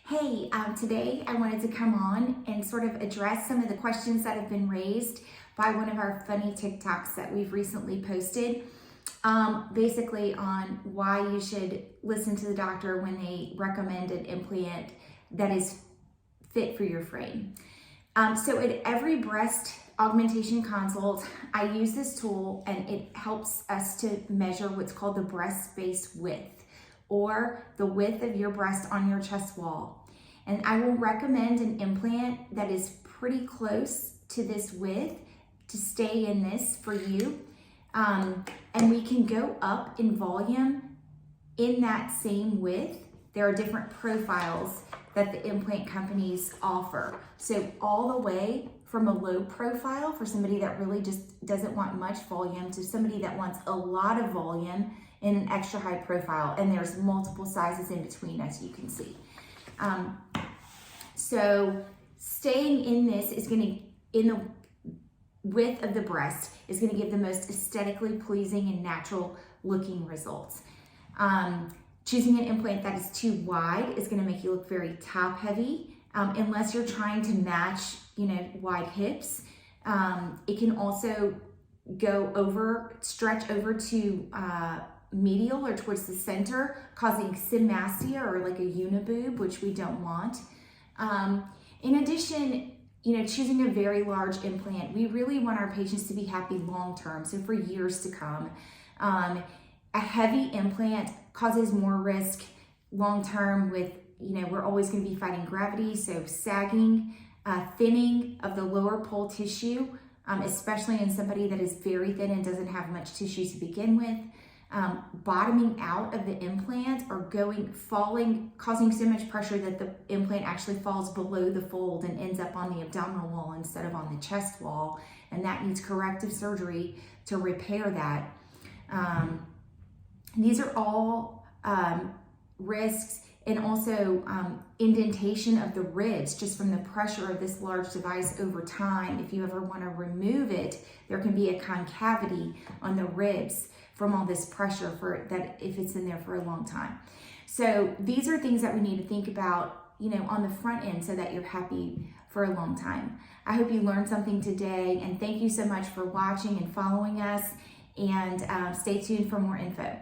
Hey, today I wanted to come on and sort of address some of the questions that have been raised by one of our funny TikToks that we've recently posted, basically on why you should listen to the doctor when they recommend an implant that is fit for your frame. So at every breast augmentation consult, I use this tool and it helps us to measure what's called the breast space width, or the width of your breast on your chest wall. And I will recommend an implant that is pretty close to this width to stay in this for you. And we can go up in volume in that same width. There are different profiles that the implant companies offer. So all the way from a low profile for somebody that really just doesn't want much volume to somebody that wants a lot of volume in an extra high profile, and there's multiple sizes in between, as you can see. So staying in this is gonna, in the width of the breast, is gonna give the most aesthetically pleasing and natural looking results. Choosing an implant that is too wide is gonna make you look very top heavy, unless you're trying to match, wide hips. It can also stretch over to medial or towards the center, causing symastia or like a uniboob, which we don't want. In addition, choosing a very large implant, we really want our patients to be happy long-term, so for years to come. A heavy implant causes more risk long-term with, we're always gonna be fighting gravity, so sagging, thinning of the lower pole tissue, especially in somebody that is very thin and doesn't have much tissue to begin with. Bottoming out of the implant or falling, causing so much pressure that the implant actually falls below the fold and ends up on the abdominal wall instead of on the chest wall. And that needs corrective surgery to repair that. These are all risks, and also indentation of the ribs just from the pressure of this large device over time. If you ever want to remove it, there can be a concavity on the ribs from all this pressure if it's in there for a long time. So these are things that we need to think about, on the front end so that you're happy for a long time. I hope you learned something today, and thank you so much for watching and following us, and stay tuned for more info.